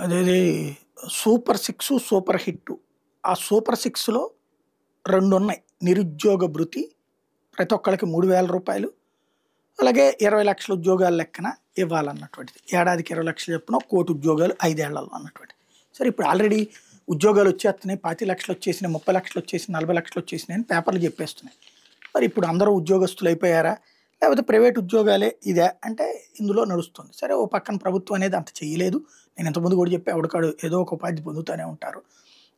అదేది 'super six', 'super hit'. ఆ 'super సిక్స్‌లో' 2 ఉన్నాయి. నిరుద్యోగ భృతి ప్రతి ఒక్కళ్ళకి రూ. 3,000, అలాగే 20,00,000 ఉద్యోగాల లెక్కన ఇవ్వాలన్నటువంటిది. ఏడాదికి 20,00,000 చొప్పున 1,00,000 ఉద్యోగాలు 5 ఏళ్లలో అన్నటువంటిది. సరే ఇప్పుడు ఆల్రెడీ ఉద్యోగాలు వచ్చేస్తున్నాయి. 25,00,000 వచ్చేసినాయి, 30,00,000 వచ్చేసినాయి, 40,00,000 వచ్చేసినాయి అని పేపర్లు చెప్పేస్తున్నాయి. మరి ఇప్పుడు అందరూ ఉద్యోగస్తులు అయిపోయారా? లేకపోతే ప్రైవేట్ ఉద్యోగాలే ఇదా? అంటే ఇందులో నడుస్తుంది. సరే ఓ పక్కన ప్రభుత్వం అనేది అంత చేయలేదు. నేను ఇంతకుముందు కూడా చెప్పా ఎవడికాడు ఏదో ఒక ఉపాధి పొందుతూనే ఉంటారు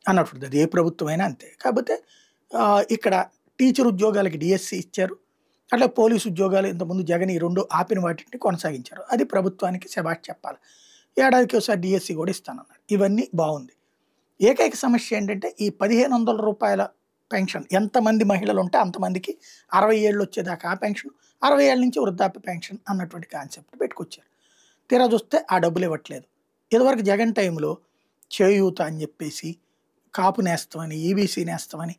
అన్నటువంటిది. అది ఏ ప్రభుత్వమైనా అంతే. కాకపోతే ఇక్కడ టీచర్ ఉద్యోగాలకి డిఎస్సి ఇచ్చారు. అట్లా పోలీసు ఉద్యోగాలు ఇంతకుముందు జగన్ ఈ 2 ఆపిన వాటిని కొనసాగించారు. అది ప్రభుత్వానికి శభాష్ చెప్పాలి. ఏడాదికి ఒకసారి డిఎస్సి కూడా ఇస్తానన్నాడు. ఇవన్నీ బాగుంది. ఏకైక సమస్య ఏంటంటే ఈ రూ. 1,500 పెన్షన్ ఎంతమంది మహిళలు ఉంటే అంతమందికి 60 ఏళ్ళు వచ్చేదాకా ఆ పెన్షన్, 60 ఏళ్ళ నుంచి వృద్ధాప్య పెన్షన్ అన్నటువంటి కాన్సెప్ట్ పెట్టుకొచ్చారు. తీరా చూస్తే ఆ డబ్బులు ఇవ్వట్లేదు. ఇదివరకు జగన్ టైంలో చేయూత అని చెప్పేసి, కాపు నేస్తామని, ఈబీసీ నేస్తామని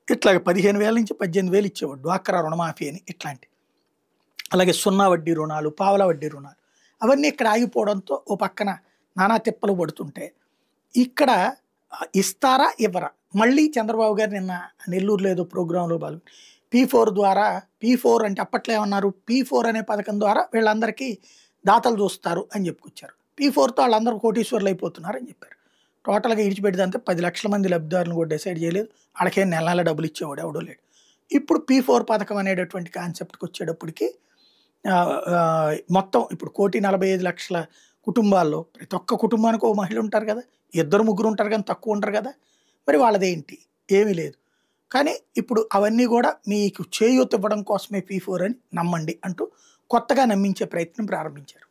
ఇట్లాగ 15,000 నుంచి 18,000 ఇచ్చేవాడు. డ్వాక్రా రుణమాఫీ అని ఇట్లాంటి. అలాగే సున్నా వడ్డీ రుణాలు, పావల వడ్డీ రుణాలు అవన్నీ ఇక్కడ ఆగిపోవడంతో ఓ పక్కన నానా తిప్పలు పడుతుంటే ఇక్కడ ఇస్తారా ఇవ్వరా? మళ్ళీ చంద్రబాబు గారు నిన్న నెల్లూరులో ఏదో ప్రోగ్రాంలో పాల్గొని P4 ద్వారా, P4 అంటే అప్పట్లో ఏమన్నారు, P4 అనే పథకం ద్వారా వీళ్ళందరికీ దాతలు చూస్తారు అని చెప్పుకొచ్చారు. P4తో వాళ్ళందరూ కోటీశ్వర్లు అయిపోతున్నారు అని చెప్పారు. టోటల్గా ఇడిచిపెడితే 10 లక్షల మంది లబ్ధిదారులను కూడా డిసైడ్ చేయలేదు. వాళ్ళకేం నెల నెల డబ్బులు ఇచ్చేవాడు ఎవడో లేడు. ఇప్పుడు P4 పథకం అనేటటువంటి కాన్సెప్ట్కి వచ్చేటప్పటికి మొత్తం ఇప్పుడు 1,45,00,000 కుటుంబాల్లో ప్రతి ఒక్క కుటుంబానికి ఓ మహిళ ఉంటారు కదా, 2-3 ఉంటారు కానీ తక్కువ ఉంటారు కదా. మరి వాళ్ళదేంటి? ఏమీ లేదు. కానీ ఇప్పుడు అవన్నీ కూడా మీకు చేయూత ఇవ్వడం కోసమే P4 అని నమ్మండి అంటూ కొత్తగా నమ్మించే ప్రయత్నం ప్రారంభించారు.